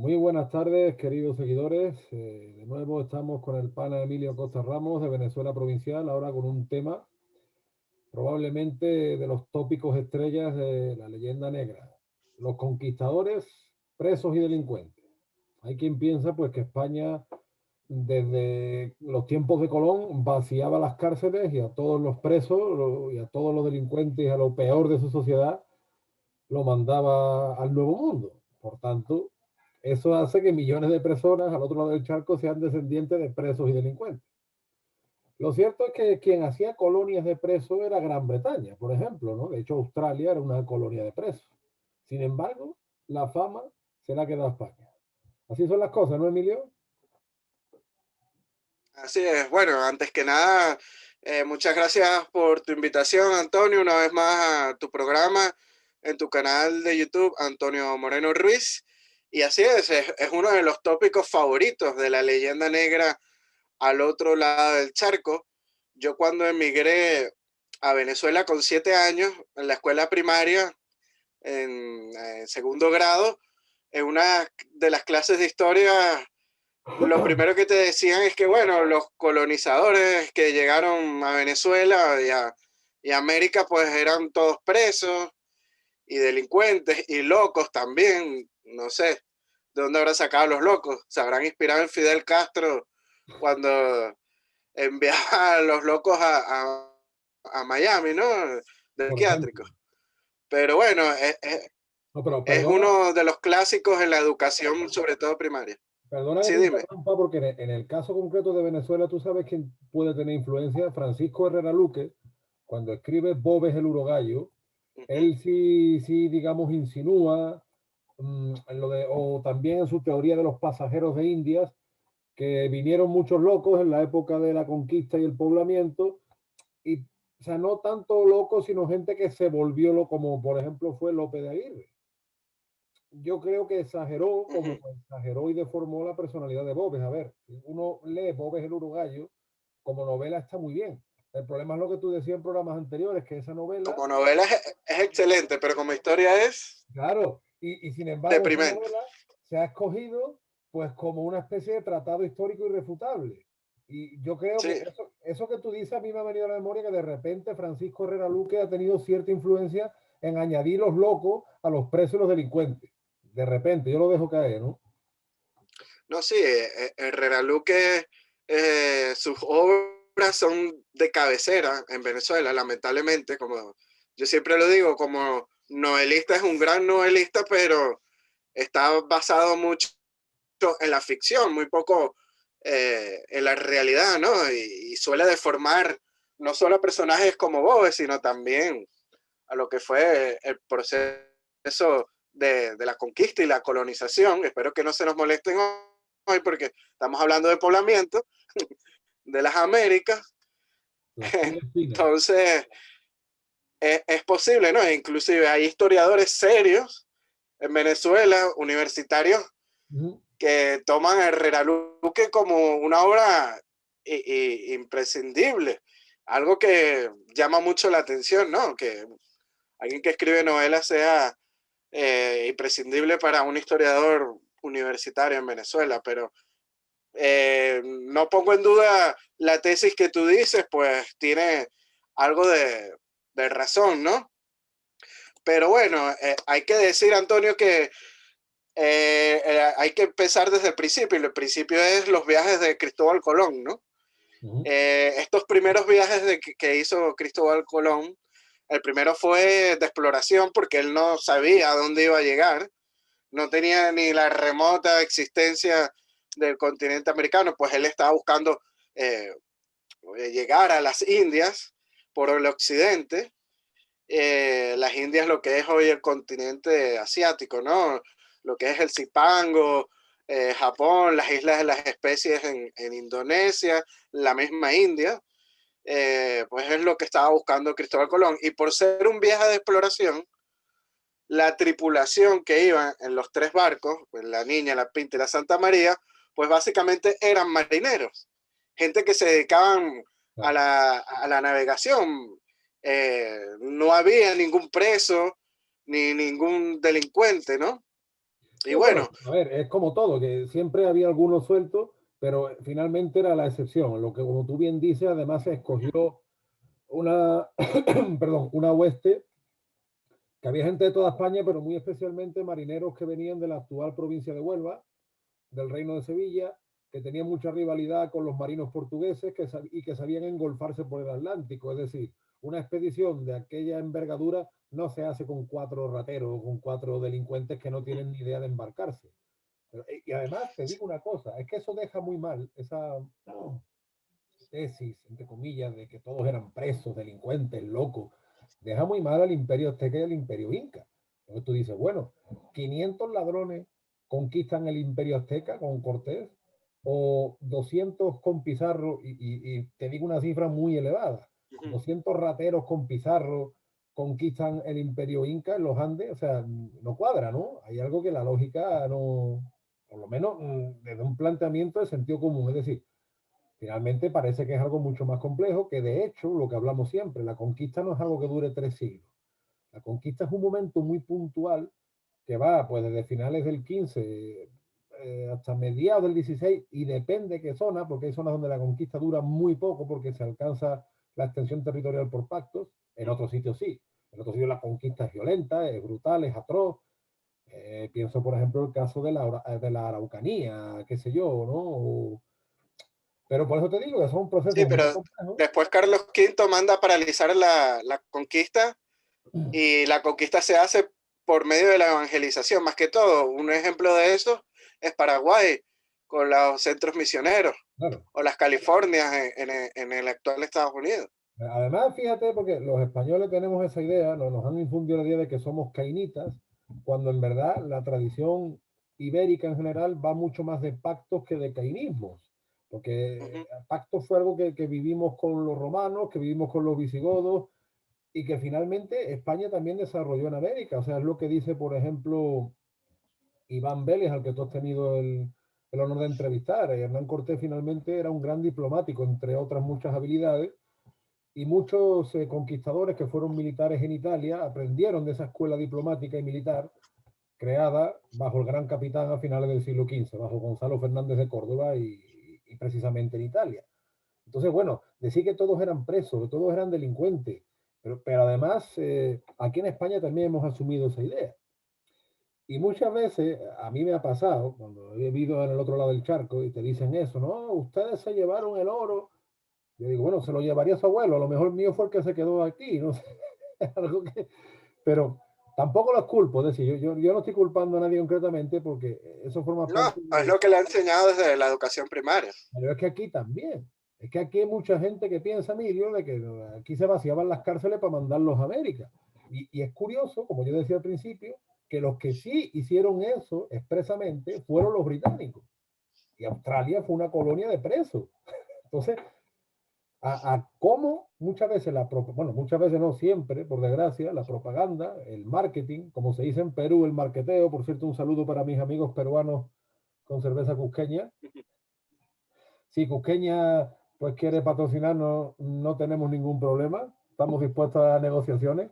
Muy buenas tardes, queridos seguidores. De nuevo estamos con el pana Emilio Costa Ramos de Venezuela Provincial, ahora con un tema probablemente de los tópicos estrellas de la leyenda negra. Los conquistadores, presos y delincuentes. Hay quien piensa pues que España desde los tiempos de Colón vaciaba las cárceles y a todos los presos y a todos los delincuentes y a lo peor de su sociedad lo mandaba al Nuevo Mundo. Por tanto, eso hace que millones de personas al otro lado del charco sean descendientes de presos y delincuentes. Lo cierto es que quien hacía colonias de presos era Gran Bretaña, por ejemplo, ¿no? De hecho, Australia era una colonia de presos. Sin embargo, la fama se la queda a España. Así son las cosas, ¿no, Emilio? Así es. Bueno, antes que nada, muchas gracias por tu invitación, Antonio, una vez más a tu programa en tu canal de YouTube, Antonio Moreno Ruiz. Y así es uno de los tópicos favoritos de la leyenda negra al otro lado del charco. Yo cuando emigré a Venezuela con 7 años, en la escuela primaria, en segundo grado, en una de las clases de historia lo primero que te decían es que, bueno, los colonizadores que llegaron a Venezuela y a América, pues eran todos presos y delincuentes y locos también. No sé de dónde habrán sacado los locos. Se habrán inspirado en Fidel Castro cuando enviaba a los locos a Miami, ¿no? De Por ejemplo. psiquiátricos. Pero bueno, No, pero es perdona, uno de los clásicos en la educación, sobre todo primaria. perdona que Sí, te dime. interrumpa porque en el caso concreto de Venezuela, tú sabes quién puede tener influencia. Francisco Herrera Luque, cuando escribe Bobes el Urogallo, Ujú, él sí, digamos, insinúa o también en su teoría de los pasajeros de Indias, que vinieron muchos locos en la época de la conquista y el poblamiento, y, o sea, no tanto locos, sino gente que se volvió loco, como por ejemplo fue López de Aguirre. Yo creo que exageró, como ujú. exageró y deformó la personalidad de Bobes. A ver, si uno lee Bobes el Uruguayo, como novela está muy bien. El problema es lo que tú decías en programas anteriores, que esa novela, Como novela es excelente, pero como historia es claro, y sin embargo esa deprimente. novela se ha escogido pues como una especie de tratado histórico irrefutable. Y yo creo que Sí, eso que tú dices a mí me ha venido a la memoria, que de repente Francisco Herrera Luque ha tenido cierta influencia en añadir los locos a los presos y los delincuentes. De repente, yo lo dejo caer, ¿no? no, sí, Herrera Luque, sus obras son de cabecera en Venezuela, lamentablemente, como yo siempre lo digo, como novelista es un gran novelista, pero está basado mucho en la ficción, muy poco en la realidad, ¿no? Y suele deformar no solo a personajes como Boves, sino también a lo que fue el proceso de la conquista y la colonización. Espero que no se nos molesten hoy porque estamos hablando de poblamiento de las Américas. Las pieles finas. Entonces, es posible, ¿no? Inclusive hay historiadores serios en Venezuela, universitarios, Ujú. que toman a Herrera Luque como una obra imprescindible, algo que llama mucho la atención, ¿no? Que alguien que escribe novelas sea imprescindible para un historiador universitario en Venezuela, pero no pongo en duda la tesis que tú dices, pues tiene algo de razón, ¿no? Pero bueno, hay que decir, Antonio, que hay que empezar desde el principio, y el principio es los viajes de Cristóbal Colón, ¿no? Ujú. Estos primeros viajes que hizo Cristóbal Colón, el primero fue de exploración porque él no sabía a dónde iba a llegar, no tenía ni la remota existencia del continente americano, pues él estaba buscando eh, llegar a las Indias por el occidente, las Indias lo que es hoy el continente asiático, ¿no? Lo que es el Zipango, Japón, las islas de las especies en Indonesia, la misma India, pues es lo que estaba buscando Cristóbal Colón. Y por ser un viaje de exploración, la tripulación que iba en los tres barcos, pues la Niña, la Pinta y la Santa María, pues básicamente eran marineros, gente que se dedicaban a Claro. la navegación. No había ningún preso ni ningún delincuente, ¿no? Y Sí, bueno, bueno, a ver, es como todo, que siempre había algunos sueltos, pero finalmente era la excepción. Lo que, como tú bien dices, además se escogió una, perdón, una hueste que había gente de toda España, pero muy especialmente marineros que venían de la actual provincia de Huelva, del Reino de Sevilla, que tenían mucha rivalidad con los marinos portugueses y que sabían engolfarse por el Atlántico. Es decir, una expedición de aquella envergadura no se hace con 4 rateros o con 4 delincuentes que no tienen ni idea de embarcarse. Y además te digo una cosa, es que eso deja muy mal esa tesis, entre comillas, de que todos eran presos, delincuentes, locos. Deja muy mal al imperio azteca y al imperio inca. Entonces tú dices, bueno, 500 ladrones conquistan el imperio azteca con Cortés o 200 con Pizarro, y te digo una cifra muy elevada, 200 rateros con Pizarro conquistan el imperio inca en los Andes, o sea, no cuadra, ¿no? Hay algo que la lógica no, por lo menos desde un planteamiento de sentido común, es decir, finalmente parece que es algo mucho más complejo, que de hecho, lo que hablamos siempre, la conquista no es algo que dure 3 siglos. La conquista es un momento muy puntual que va pues desde finales del 15 hasta mediados del 16 y depende de qué zona, porque hay zonas donde la conquista dura muy poco porque se alcanza la extensión territorial por pactos, en otros sitios sí. En otros sitios la conquista es violenta, es brutal, es atroz. Pienso, por ejemplo, el caso de la Araucanía, qué sé yo, ¿no? Pero por eso te digo que son sí, procesos muy pero complejos. después Carlos V manda a paralizar la conquista y la conquista se hace por medio de la evangelización, más que todo. Un ejemplo de eso es Paraguay, con los centros misioneros, Claro. o las Californias en el actual Estados Unidos. Además, fíjate, porque los españoles tenemos esa idea, nos han infundido la idea de que somos cainitas, cuando en verdad la tradición ibérica en general va mucho más de pactos que de cainismos. Porque Ujú. pactos fue algo que vivimos con los romanos, que vivimos con los visigodos, y que finalmente España también desarrolló en América. O sea, es lo que dice, por ejemplo, Iván Vélez, al que tú has tenido el honor de entrevistar. Hernán Cortés finalmente era un gran diplomático, entre otras muchas habilidades, y muchos conquistadores que fueron militares en Italia aprendieron de esa escuela diplomática y militar creada bajo el gran capitán a finales del siglo XV, bajo Gonzalo Fernández de Córdoba y precisamente en Italia. Entonces, bueno, decir que todos eran presos, que todos eran delincuentes, pero además aquí en España también hemos asumido esa idea. Y muchas veces a mí me ha pasado, cuando he vivido en el otro lado del charco y te dicen eso, no, ustedes se llevaron el oro. Yo digo, bueno, se lo llevaría a su abuelo, a lo mejor mío fue el que se quedó aquí, no sé, algo que, pero tampoco los culpo, es decir, yo no estoy culpando a nadie concretamente porque eso forma No, parte es de, lo que le ha enseñado desde la educación primaria. pero es que aquí también, es que aquí hay mucha gente que piensa, Emilio, de que aquí se vaciaban las cárceles para mandarlos a América. Y es curioso, como yo decía al principio, que los que sí hicieron eso expresamente fueron los británicos. Y Australia fue una colonia de presos. Entonces, a cómo muchas veces bueno, muchas veces no siempre, por desgracia, la propaganda, el marketing, como se dice en Perú, el marketeo, por cierto, un saludo para mis amigos peruanos con cerveza cusqueña. Si Cusqueña pues quiere patrocinarnos, no tenemos ningún problema, estamos dispuestos a negociaciones.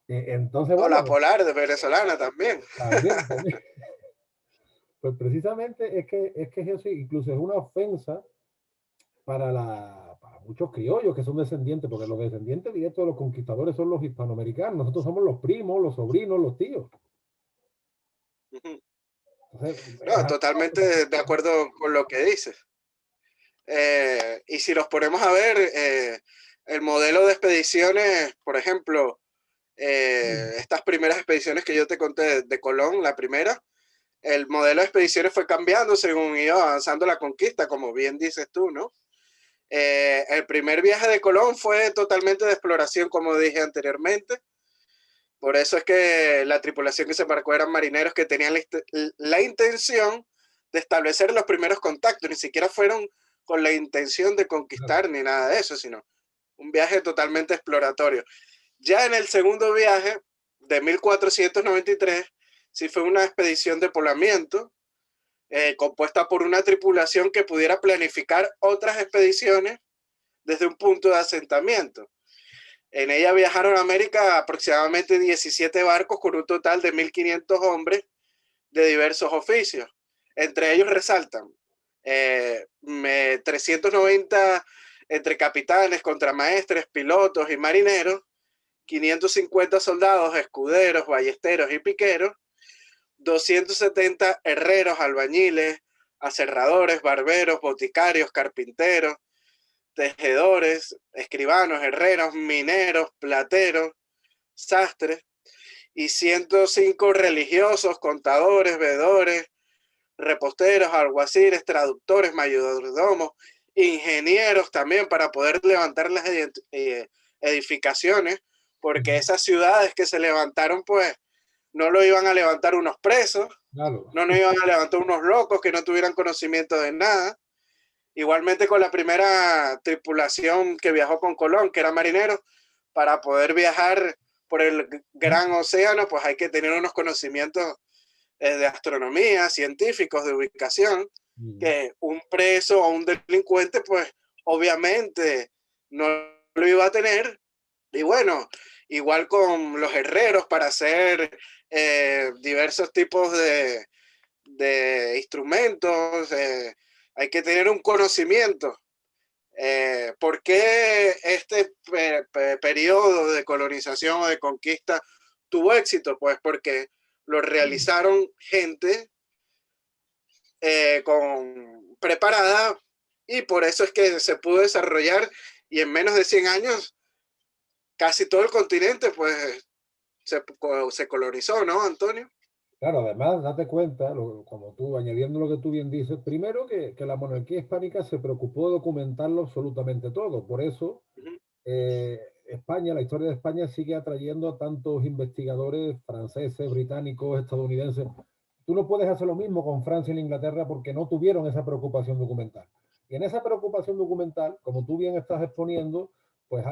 Entonces, O la bueno, Polar de venezolana también. también, también, pues precisamente es que eso incluso es una ofensa para muchos criollos que son descendientes, porque los descendientes directos de los conquistadores son los hispanoamericanos, nosotros somos los primos, los sobrinos, los tíos. Entonces, No, totalmente de acuerdo con lo que dices. Y si los ponemos a ver, el modelo de expediciones, por ejemplo, estas primeras expediciones que yo te conté de Colón, la primera, el modelo de expediciones fue cambiando según iba avanzando la conquista, como bien dices tú, ¿no? El primer viaje de Colón fue totalmente de exploración, como dije anteriormente. Por eso es que la tripulación que se embarcó eran marineros que tenían la intención de establecer los primeros contactos, ni siquiera fueron con la intención de conquistar ni nada de eso, sino un viaje totalmente exploratorio. Ya en el segundo viaje, de 1493, sí fue una expedición de poblamiento, compuesta por una tripulación que pudiera planificar otras expediciones desde un punto de asentamiento. En ella viajaron a América aproximadamente 17 barcos con un total de 1.500 hombres, de diversos oficios. Entre ellos resaltan 390 entre capitanes, contramaestres, pilotos y marineros, 550 soldados, escuderos, ballesteros y piqueros, 270 herreros, albañiles, aserradores, barberos, boticarios, carpinteros, tejedores, escribanos, herreros, mineros, plateros, sastres, y 105 religiosos, contadores, veedores, reposteros, alguaciles, traductores, mayordomos, ingenieros también para poder levantar las edificaciones, porque esas ciudades que se levantaron, pues, no lo iban a levantar unos presos, Claro. no nos iban a levantar unos locos que no tuvieran conocimiento de nada. Igualmente con la primera tripulación que viajó con Colón, que era marinero, para poder viajar por el gran océano, pues hay que tener unos conocimientos de astronomía, científicos, de ubicación, que un preso o un delincuente, pues obviamente no lo iba a tener. Y bueno, igual con los herreros para hacer diversos tipos de instrumentos, hay que tener un conocimiento. ¿Por qué este periodo de colonización o de conquista tuvo éxito? Pues porque lo realizaron gente preparada, y por eso es que se pudo desarrollar, y en menos de 100 años casi todo el continente pues se colonizó, ¿no, Antonio? Claro, además, date cuenta, como tú, añadiendo lo que tú bien dices, primero que la monarquía hispánica se preocupó de documentarlo absolutamente todo. Por eso, España, la historia de España sigue atrayendo a tantos investigadores franceses, británicos, estadounidenses. Tú no puedes hacer lo mismo con Francia e Inglaterra porque no tuvieron esa preocupación documental. Y en esa preocupación documental, como tú bien estás exponiendo, pues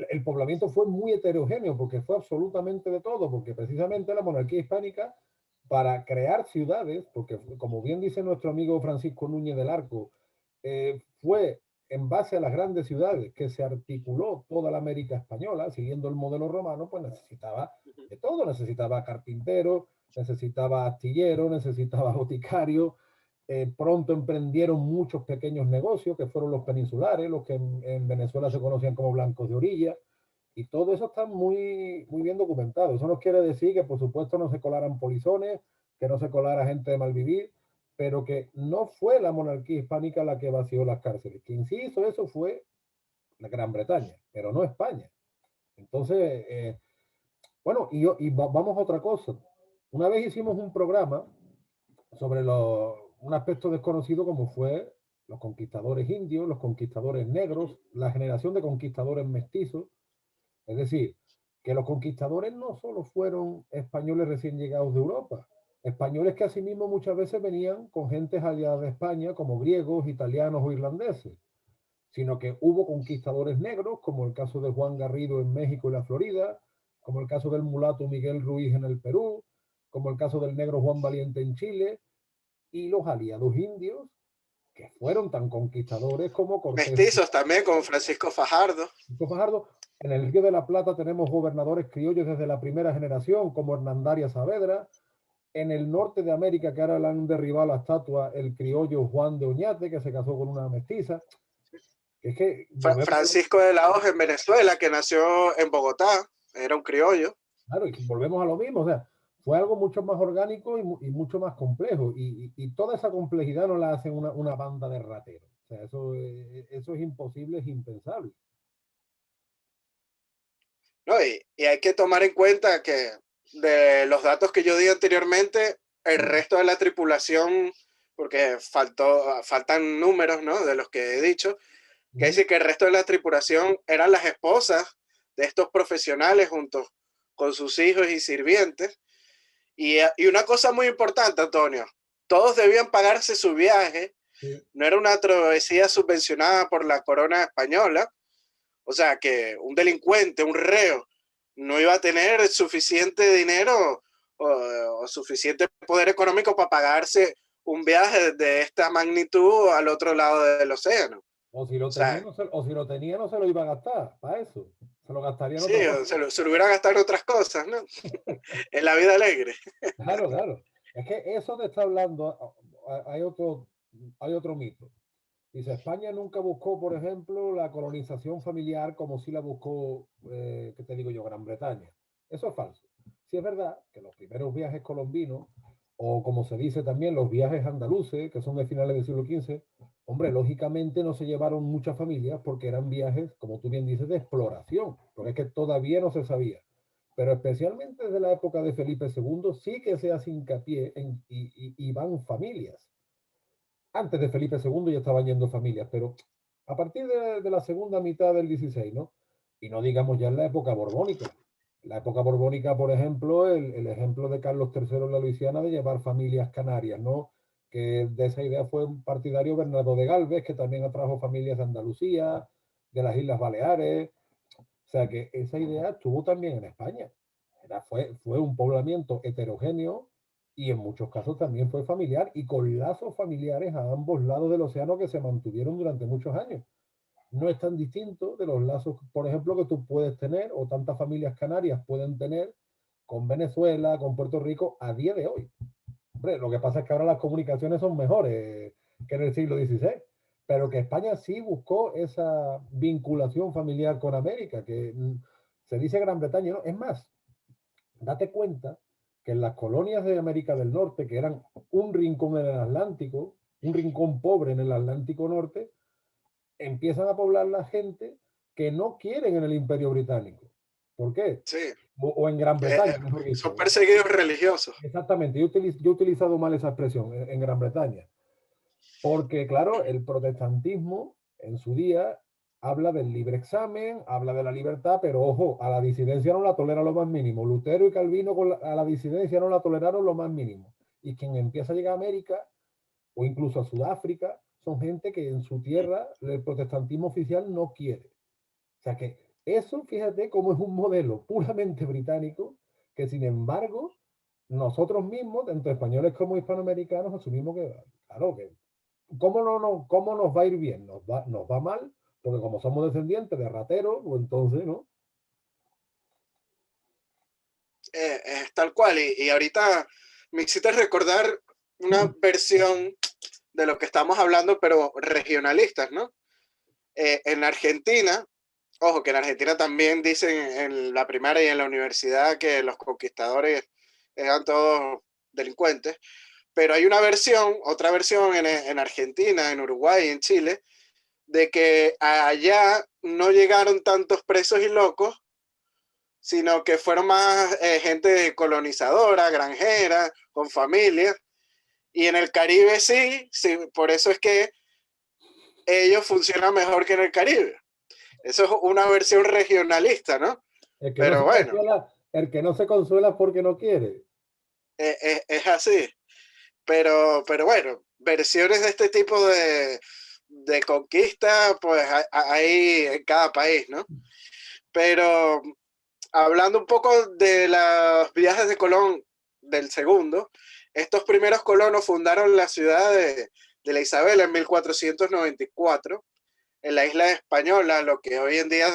el poblamiento fue muy heterogéneo porque fue absolutamente de todo, porque precisamente la monarquía hispánica para crear ciudades, porque como bien dice nuestro amigo Francisco Núñez del Arco, fue en base a las grandes ciudades que se articuló toda la América española, siguiendo el modelo romano, pues necesitaba de todo, necesitaba carpintero, necesitaba astillero, necesitaba boticario. Pronto emprendieron muchos pequeños negocios que fueron los peninsulares, los que en Venezuela se conocían como blancos de orilla. Y todo eso está muy bien documentado. Eso no quiere decir que, por supuesto, no se colaran polizones, que no se colara gente de malvivir, pero que no fue la monarquía hispánica la que vació las cárceles. Quien sí hizo eso fue la Gran Bretaña, pero no España. Entonces, bueno, vamos a otra cosa. Una vez hicimos un programa sobre un aspecto desconocido como fue los conquistadores indios, los conquistadores negros, la generación de conquistadores mestizos. Es decir, que los conquistadores no solo fueron españoles recién llegados de Europa, españoles que asimismo muchas veces venían con gentes aliadas de España como griegos, italianos o irlandeses, sino que hubo conquistadores negros, como el caso de Juan Garrido en México y la Florida, como el caso del mulato Miguel Ruiz en el Perú, como el caso del negro Juan Valiente en Chile, y los aliados indios, que fueron tan conquistadores como Cortés. Mestizos también, como Francisco Fajardo. Fajardo. En el Río de la Plata tenemos gobernadores criollos desde la primera generación, como Hernandaria Saavedra. En el norte de América, que ahora le han derribado la estatua, el criollo Juan de Oñate, que se casó con una mestiza. Es que Francisco de la Hoja en Venezuela, que nació en Bogotá, era un criollo. Claro, y volvemos a lo mismo, o sea, fue algo mucho más orgánico y mucho más complejo. Y toda esa complejidad no la hace una banda de rateros. O sea, eso es imposible, es impensable. No, y hay que tomar en cuenta que de los datos que yo di anteriormente, el resto de la tripulación, porque faltan números, ¿no? De los que he dicho, que dice que el resto de la tripulación eran las esposas de estos profesionales junto con sus hijos y sirvientes. Y una cosa muy importante, Antonio, todos debían pagarse su viaje, no era una travesía subvencionada por la corona española. O sea, que un delincuente, un reo, no iba a tener suficiente dinero o suficiente poder económico para pagarse un viaje de esta magnitud al otro lado del océano. O si lo tenía, no se lo iba a gastar para eso. Se lo gastaría en sí, otra cosa. se lo hubiera gastado en otras cosas, ¿no? En la vida alegre. Claro, claro. Es que eso te está hablando, hay otro mito. Dice, España nunca buscó, por ejemplo, la colonización familiar como si la buscó, ¿qué te digo yo?, Gran Bretaña. Eso es falso. Sí es verdad que los primeros viajes colombinos, o como se dice también, los viajes andaluces, que son de finales del siglo XV, hombre, lógicamente no se llevaron muchas familias porque eran viajes, como tú bien dices, de exploración, porque es que todavía no se sabía. Pero especialmente desde la época de Felipe II sí que se hace hincapié y van familias. Antes de Felipe II ya estaban yendo familias, pero a partir de la segunda mitad del 16, ¿no? Y no digamos ya en la época borbónica. La época borbónica, por ejemplo, el ejemplo de Carlos III en la Luisiana de llevar familias canarias, ¿no? Que de esa idea fue un partidario Bernardo de Galvez, que también atrajo familias de Andalucía, de las Islas Baleares. O sea que esa idea estuvo también en España. Fue un poblamiento heterogéneo y en muchos casos también fue familiar y con lazos familiares a ambos lados del océano que se mantuvieron durante muchos años. No es tan distinto de los lazos, por ejemplo, que tú puedes tener o tantas familias canarias pueden tener con Venezuela, con Puerto Rico a día de hoy. Hombre, lo que pasa es que ahora las comunicaciones son mejores que en el siglo XVI, pero que España sí buscó esa vinculación familiar con América, que se dice Gran Bretaña, ¿no? Es más, date cuenta que en las colonias de América del Norte, que eran un rincón en el Atlántico, un rincón pobre en el Atlántico Norte, empiezan a poblar la gente que no quieren en el Imperio Británico. ¿Por qué? Sí, O en Gran Bretaña, mejor son dicho. perseguidos religiosos. Exactamente, yo he utilizado mal esa expresión en Gran Bretaña, porque claro, el protestantismo en su día habla del libre examen, habla de la libertad, pero ojo, a la disidencia no la tolera lo más mínimo. Lutero y Calvino a la disidencia no la toleraron lo más mínimo. Y quien empieza a llegar a América o incluso a Sudáfrica son gente que en su tierra el protestantismo oficial no quiere. O sea que eso, fíjate cómo es un modelo puramente británico que sin embargo nosotros mismos, tanto españoles como hispanoamericanos, asumimos que, claro, que ¿cómo nos va a ir bien? Nos va mal, porque como somos descendientes de rateros, pues entonces, ¿no? Es tal cual. Y ahorita me hiciste recordar una versión de lo que estamos hablando, pero regionalistas, ¿no? En Argentina, ojo, que en Argentina también dicen en la primaria y en la universidad que los conquistadores eran todos delincuentes, pero hay una versión, otra versión en Argentina, en Uruguay, en Chile, de que allá no llegaron tantos presos y locos, sino que fueron más gente colonizadora, granjera, con familias, y en el Caribe sí, sí, por eso es que ellos funcionan mejor que en el Caribe. Eso es una versión regionalista, ¿no? El que no Pero se bueno, consuela, el que no se consuela porque no quiere. es así. Pero bueno, versiones de este tipo de conquista, pues hay en cada país, ¿no? Pero hablando un poco de los viajes de Colón del segundo, estos primeros colonos fundaron la ciudad de La Isabela en 1494, en la isla española, lo que hoy en día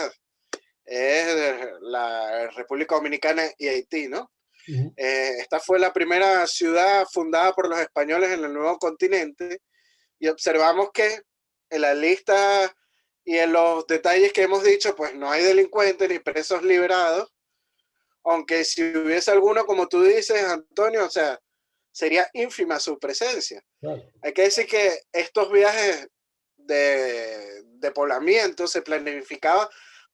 es la República Dominicana y Haití, ¿no? Uh -huh. Esta fue la primera ciudad fundada por los españoles en el nuevo continente y observamos que en la lista y en los detalles que hemos dicho, pues no hay delincuentes ni presos liberados, aunque si hubiese alguno, como tú dices, Antonio, o sea, sería ínfima su presencia. Claro. Hay que decir que estos viajes de poblamiento se planificaba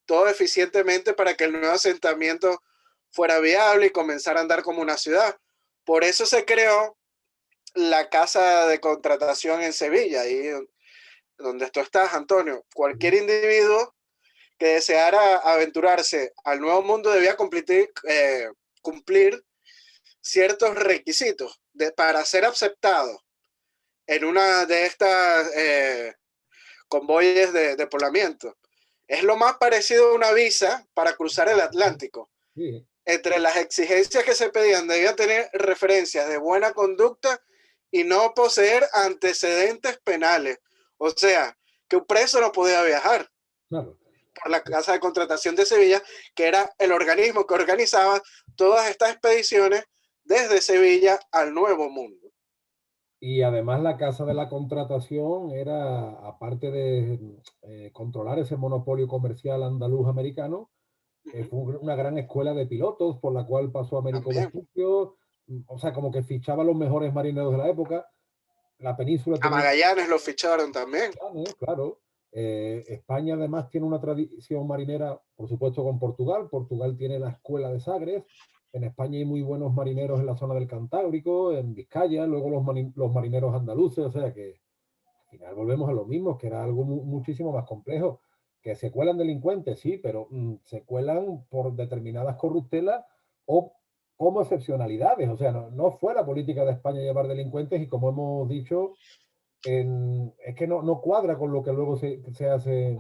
todo eficientemente para que el nuevo asentamiento fuera viable y comenzara a andar como una ciudad. Por eso se creó la casa de contratación en Sevilla, ahí donde tú estás, Antonio. Cualquier individuo que deseara aventurarse al nuevo mundo debía cumplir ciertos requisitos para ser aceptado en una de estas convoyes de poblamiento. Es lo más parecido a una visa para cruzar el Atlántico. Sí. Entre las exigencias que se pedían debían tener referencias de buena conducta y no poseer antecedentes penales. O sea, que un preso no podía viajar. Claro. Por la Casa de Contratación de Sevilla, que era el organismo que organizaba todas estas expediciones desde Sevilla al Nuevo Mundo. Y además la Casa de la Contratación era, aparte de controlar ese monopolio comercial andaluz americano, fue una gran escuela de pilotos por la cual pasó Américo También. Vespucio, o sea, como que fichaba a los mejores marineros de la época. La península A tenía Magallanes lo ficharon también. planes, claro. España además tiene una tradición marinera, por supuesto, con Portugal. Portugal tiene la escuela de Sagres. En España hay muy buenos marineros en la zona del Cantábrico, en Vizcaya, luego los marineros andaluces, o sea que al final volvemos a lo mismo, que era algo muchísimo más complejo. Que se cuelan delincuentes, sí, pero se cuelan por determinadas corruptelas o como excepcionalidades. O sea, no fue la política de España llevar delincuentes y como hemos dicho, es que no cuadra con lo que luego se hace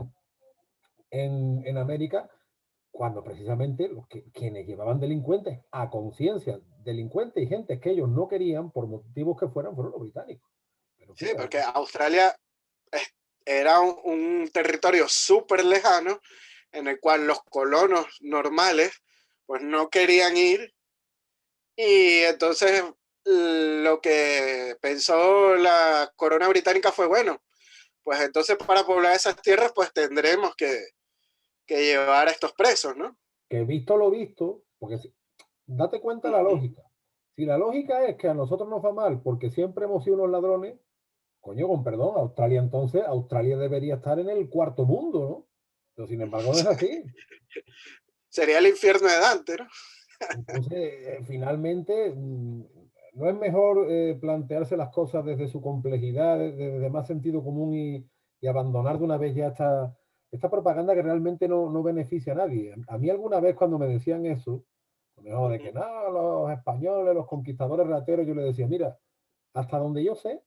en América, cuando precisamente quienes llevaban delincuentes a conciencia, delincuentes y gente que ellos no querían, por motivos que fueran, fueron los británicos. Pero Sí, fíjate. porque Australia era un territorio súper lejano en el cual los colonos normales pues no querían ir, y entonces lo que pensó la corona británica fue, bueno, pues entonces para poblar esas tierras pues tendremos que llevar a estos presos, ¿no? Que visto lo visto, porque date cuenta la lógica. Si la lógica es que a nosotros nos va mal porque siempre hemos sido unos ladrones, coño, con perdón, Australia entonces, Australia debería estar en el cuarto mundo, ¿no? Pero sin embargo no es así. Sería el infierno de Dante, ¿no? Entonces, finalmente, ¿no es mejor plantearse las cosas desde su complejidad, desde más sentido común y abandonar de una vez ya esta propaganda que realmente no beneficia a nadie? A mí alguna vez cuando me decían eso, no, de que no, los españoles, los conquistadores rateros, yo le decía, mira, hasta donde yo sé,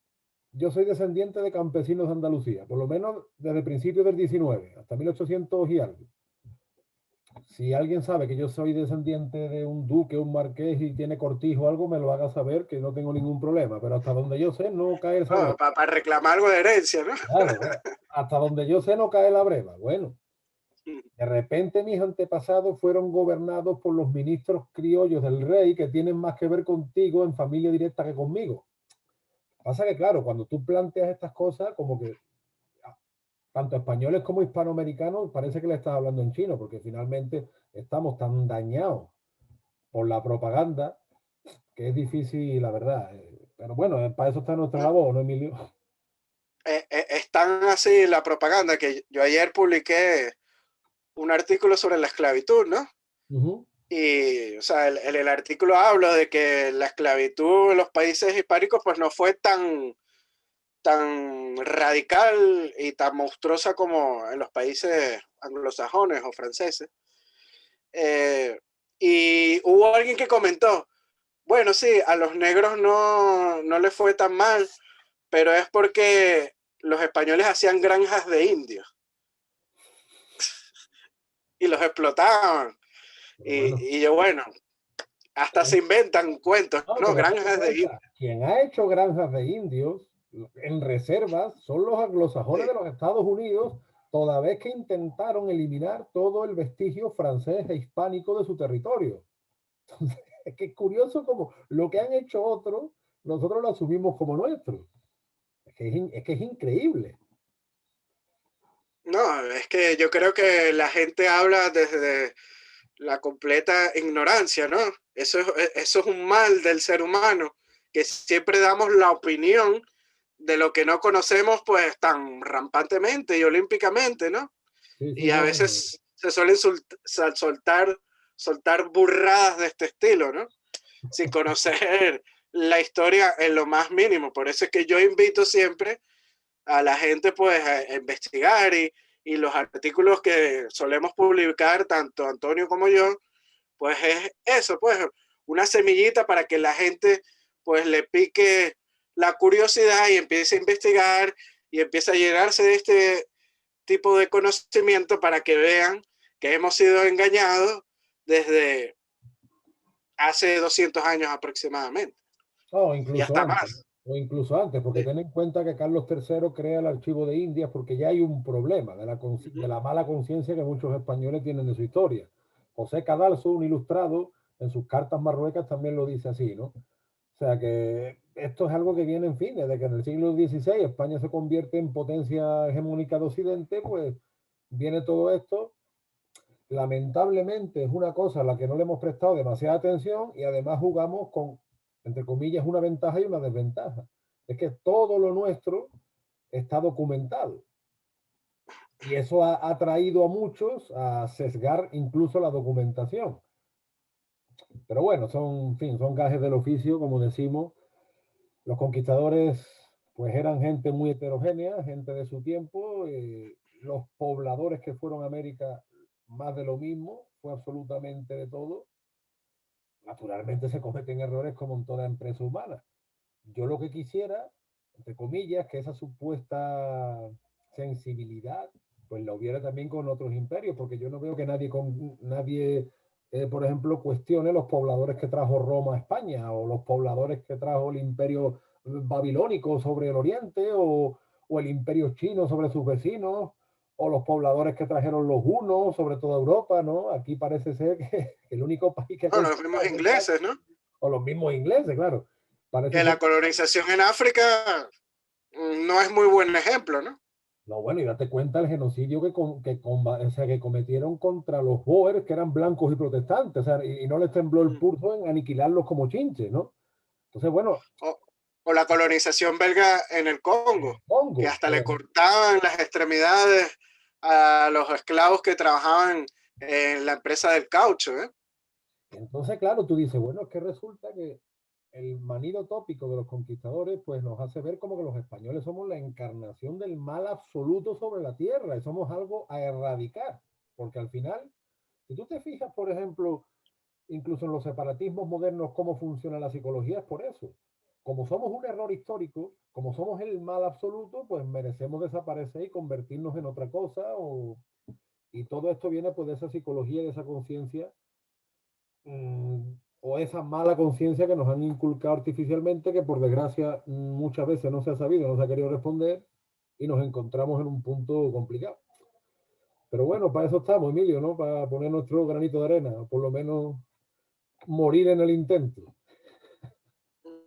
yo soy descendiente de campesinos de Andalucía, por lo menos desde principios del 19, hasta 1800 y algo. Si alguien sabe que yo soy descendiente de un duque, un marqués y tiene cortijo o algo, me lo haga saber, que no tengo ningún problema. Pero hasta donde yo sé, no cae esa No, breva. para reclamar algo de herencia, ¿no? Claro, hasta donde yo sé, no cae la breva. Bueno, de repente mis antepasados fueron gobernados por los ministros criollos del rey que tienen más que ver contigo en familia directa que conmigo. Pasa que, claro, cuando tú planteas estas cosas, como que tanto españoles como hispanoamericanos, parece que le estás hablando en chino, porque finalmente estamos tan dañados por la propaganda que es difícil, la verdad. Pero bueno, para eso está nuestra labor, ¿no, Emilio? Es tan así la propaganda que yo ayer publiqué un artículo sobre la esclavitud, ¿no? Y, o sea, el artículo habla de que la esclavitud en los países hispánicos pues no fue tan radical y tan monstruosa como en los países anglosajones o franceses. Y hubo alguien que comentó, bueno, sí, a los negros no les fue tan mal, pero es porque los españoles hacían granjas de indios y los explotaban. Pero bueno, Y yo, bueno, hasta se inventan cuentos, no, ¿no? pero date Granjas de indios. cuenta, quien ha hecho granjas de indios en reservas son los anglosajones Sí. de los Estados Unidos, toda vez que intentaron eliminar todo el vestigio francés e hispánico de su territorio. Entonces, es que es curioso como lo que han hecho otros, nosotros lo asumimos como nuestro. Es que es increíble. No, es que yo creo que la gente habla desde la completa ignorancia, ¿no? Eso es un mal del ser humano, que siempre damos la opinión de lo que no conocemos pues tan rampantemente y olímpicamente, ¿no? Sí, sí, Y a no. veces se suelen soltar burradas de este estilo, ¿no? Sin conocer la historia en lo más mínimo. Por eso es que yo invito siempre a la gente pues a investigar, y los artículos que solemos publicar, tanto Antonio como yo, pues es eso, pues una semillita para que la gente pues le pique la curiosidad y empiece a investigar y empiece a llenarse de este tipo de conocimiento para que vean que hemos sido engañados desde hace 200 años aproximadamente No, y incluso hasta antes, más. o incluso antes, porque Sí. ten en cuenta que Carlos III crea el Archivo de Indias porque ya hay un problema de la mala conciencia que muchos españoles tienen de su historia. José Cadalso, un ilustrado, En sus cartas marruecas también lo dice así, ¿no? O sea que esto es algo que viene, en fin, desde que en el siglo XVI España se convierte en potencia hegemónica de Occidente, pues viene todo esto. Lamentablemente es una cosa a la que no le hemos prestado demasiada atención y además jugamos con, entre comillas, una ventaja y una desventaja. Es que todo lo nuestro está documentado. Y eso ha traído a muchos a sesgar incluso la documentación. Pero bueno, son, en fin, son gajes del oficio, como decimos. Los conquistadores, pues eran gente muy heterogénea, gente de su tiempo. Los pobladores que fueron a América, más de lo mismo, fue absolutamente de todo. Naturalmente se cometen errores como en toda empresa humana. Yo lo que quisiera, entre comillas, que esa supuesta sensibilidad, pues la hubiera también con otros imperios, porque yo no veo que nadie, por ejemplo, cuestione los pobladores que trajo Roma a España, o los pobladores que trajo el imperio babilónico sobre el oriente, o el imperio chino sobre sus vecinos, o los pobladores que trajeron los hunos sobre toda Europa, ¿no? Aquí parece ser que el único país que ha Bueno, los mismos conquistado fue España, ingleses, ¿no? o los mismos ingleses, claro. Parece Que ser. la colonización en África no es muy buen ejemplo, ¿no? No, bueno, y date cuenta el genocidio o sea, que cometieron contra los Boers, que eran blancos y protestantes, o sea, y no les tembló el pulso en aniquilarlos como chinches, ¿no? Entonces, bueno, O, o la colonización belga en el Congo, que Congo, hasta le cortaban las extremidades a los esclavos que trabajaban en la empresa del caucho, ¿eh? entonces, claro, tú dices, bueno, es que resulta que el manido tópico de los conquistadores, pues nos hace ver como que los españoles somos la encarnación del mal absoluto sobre la tierra y somos algo a erradicar, porque al final, si tú te fijas, por ejemplo, incluso en los separatismos modernos, cómo funciona la psicología, es por eso. Como somos un error histórico, como somos el mal absoluto, pues merecemos desaparecer y convertirnos en otra cosa. Y todo esto viene pues de esa psicología, de esa conciencia, o esa mala conciencia que nos han inculcado artificialmente, que por desgracia muchas veces no se ha sabido, no se ha querido responder y nos encontramos en un punto complicado. Pero bueno, para eso estamos, Emilio, ¿no? Para poner nuestro granito de arena, o por lo menos morir en el intento.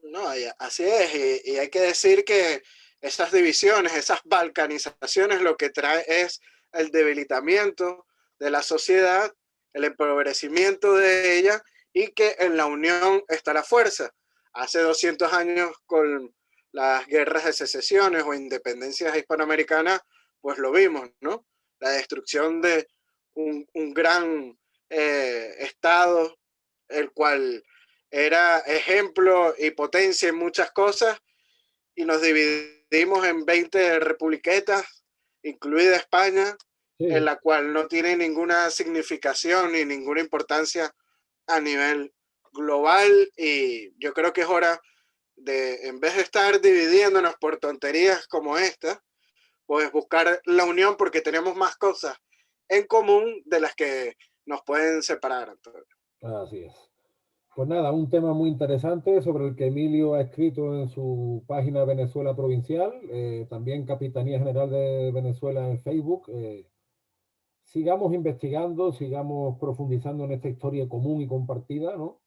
No, así es, y hay que decir que esas divisiones, esas balcanizaciones, lo que trae es el debilitamiento de la sociedad, el empobrecimiento de ella y que en la unión está la fuerza. Hace 200 años con las guerras de secesiones o independencias hispanoamericanas, pues lo vimos, ¿no? La destrucción de un gran estado, el cual era ejemplo y potencia en muchas cosas, y nos dividimos en 20 republiquetas, incluida España, en Sí, la cual no tiene ninguna significación ni ninguna importancia a nivel global, y yo creo que es hora de, en vez de estar dividiéndonos por tonterías como esta, pues buscar la unión porque tenemos más cosas en común de las que nos pueden separar. Entonces. así es. Pues nada, un tema muy interesante sobre el que Emilio ha escrito en su página Venezuela Provincial, también Capitanía General de Venezuela en Facebook. Sigamos investigando, sigamos profundizando en esta historia común y compartida, ¿no?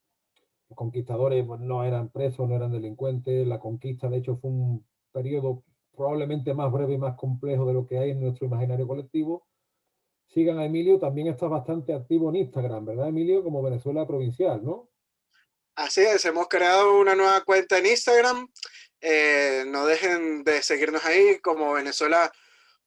Los conquistadores pues, no eran presos, no eran delincuentes. La conquista, de hecho, fue un periodo probablemente más breve y más complejo de lo que hay en nuestro imaginario colectivo. Sigan a Emilio, también está bastante activo en Instagram, ¿verdad, Emilio? Como Venezuela Provincial, ¿no? Así es, hemos creado una nueva cuenta en Instagram. No dejen de seguirnos ahí como Venezuela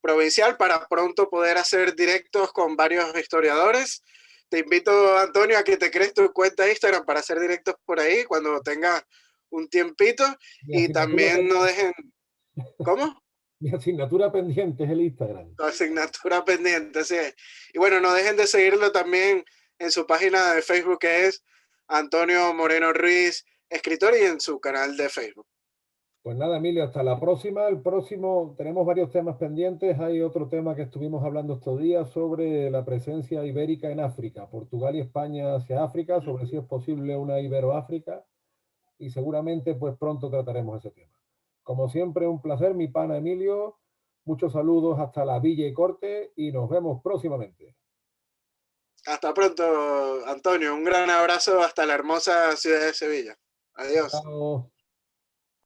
Provincial para pronto poder hacer directos con varios historiadores. Te invito, Antonio, a que te crees tu cuenta de Instagram para hacer directos por ahí cuando tengas un tiempito. Mi Y asignatura también no pendiente, dejen, ¿cómo? mi asignatura pendiente es el Instagram. Tu asignatura pendiente, sí. Y bueno, no dejen de seguirlo también en su página de Facebook que es Antonio Moreno Ruiz, escritor, y en su canal de Facebook. Pues nada, Emilio, hasta la próxima. El próximo, tenemos varios temas pendientes. Hay otro tema que estuvimos hablando estos días sobre la presencia ibérica en África, Portugal y España hacia África, sobre si es posible una Iberoáfrica y seguramente pues pronto trataremos ese tema. Como siempre, un placer, mi pana Emilio. Muchos saludos hasta la Villa y Corte y nos vemos próximamente. Hasta pronto, Antonio. Un gran abrazo hasta la hermosa ciudad de Sevilla. Adiós. Chao.